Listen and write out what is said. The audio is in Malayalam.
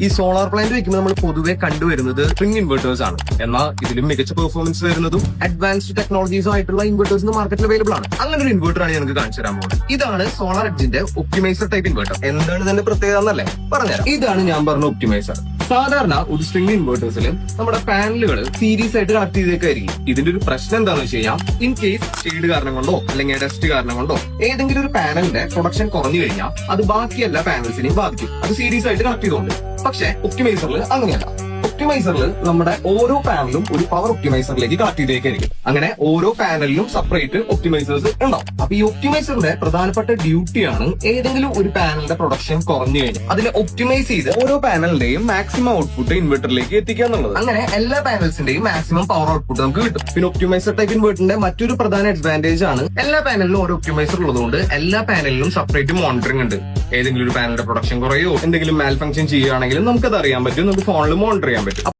ഈ സോളാർ പ്ലാന്റ് വെക്കുമ്പോൾ നമ്മൾ പൊതുവെ കണ്ടുവരുന്നത് സ്ട്രിംഗ് ഇൻവെർട്ടേഴ്സ് ആണ്. എന്നാൽ ഇതിലും മികച്ച പെർഫോമൻസ് വരുന്നതും അഡ്വാൻസ്ഡ് ടെക്നോളജീസും ആയിട്ടുള്ള ഇൻവെർട്ടേഴ്സ് മാർക്കറ്റിൽ അവൈലബിൾ ആണ്. അങ്ങനെ ഒരു ഇൻവെർട്ടർ ആണ് ഞങ്ങൾക്ക് കാണിച്ചു തരാൻ പോകുന്നത്. ഇതാണ് സോളാർ എഡ്ജിന്റെ ഒപ്റ്റിമൈസർ ടൈപ്പ് ഇൻവെർട്ടർ. എന്താണ് ഇതിന്റെ പ്രത്യേകത എന്നല്ലേ പറഞ്ഞുതരാം. ഇതാണ് ഞാൻ പറഞ്ഞ ഒപ്റ്റിമൈസർ. സാധാരണ ഒരു സ്ട്രിംഗ് ഇൻവെർട്ടേഴ്സിൽ നമ്മുടെ പാനലുകൾ സീരീസ് ആയിട്ട് കണക്ട് ചെയ്തേക്കായിരിക്കും. ഇതിന്റെ ഒരു പ്രശ്നം എന്താണെന്ന് വെച്ച് കഴിഞ്ഞാൽ ഇൻ കേസ് ഷെയ്ഡ് കാരണം കൊണ്ടോ അല്ലെങ്കിൽ ഡസ്റ്റ് കാരണം കൊണ്ടോ ഏതെങ്കിലും ഒരു പാനലിന്റെ പ്രൊഡക്ഷൻ കുറഞ്ഞു കഴിഞ്ഞാൽ അത് ബാക്കി എല്ലാ പാനൽസിനെയും ബാധിക്കും. അത് സീരീസ് ആയിട്ട് കണക്ട് ചെയ്തുകൊണ്ട്. പക്ഷെ ഒപ്റ്റിമൈസറിൽ അങ്ങനെയല്ല. ഒപ്റ്റിമൈസറിൽ നമ്മുടെ ഓരോ പാനലും ഒരു പവർ ഒപ്റ്റിമൈസറിലേക്ക് കണക്ട് ചെയ്തേക്കായിരിക്കും. അങ്ങനെ ഓരോ പാനലിലും സെപ്പറേറ്റ് ഒപ്റ്റിമൈസേഴ്സ് ഉണ്ടാവും. അപ്പൊ ഈ ഒപ്റ്റിമൈസറിന്റെ പ്രധാനപ്പെട്ട ഡ്യൂട്ടിയാണ് ഏതെങ്കിലും ഒരു പാനലിന്റെ പ്രൊഡക്ഷൻ കുറഞ്ഞു കഴിഞ്ഞാൽ അതിനെ ഒപ്റ്റിമൈസ് ചെയ്ത് ഓരോ പാനലിന്റെയും മാക്സിമം ഔട്ട്പുട്ട് ഇൻവെർട്ടറിലേക്ക് എത്തിക്കുക എന്നുള്ളത്. അങ്ങനെ എല്ലാ പാനൽസിന്റെയും മാക്സിമം പവർ ഔട്ട്പുട്ട് നമുക്ക് കിട്ടും. പിന്നെ ഒപ്റ്റിമൈസർ ടൈപ്പ് ഇൻവെർട്ടറിന്റെ മറ്റൊരു പ്രധാന അഡ്വാൻറ്റേജ് ആണ് എല്ലാ പാനലിലും ഓരോ ഒപ്റ്റിമൈസർ ഉള്ളതുകൊണ്ട് എല്ലാ പാനലിലും സെപ്പറേറ്റ് മോണിറ്ററിംഗ് ഉണ്ട്. ഏതെങ്കിലും ഒരു പാനലിന്റെ പ്രൊഡക്ഷൻ കുറയോ എന്തെങ്കിലും മാൽ ഫംഗ്ഷൻ ചെയ്യുകയാണെങ്കിലും നമുക്കത് അറിയാൻ പറ്റും. നമുക്ക് ഫോണിൽ മോണിറ്റർ ചെയ്യാൻ പറ്റും.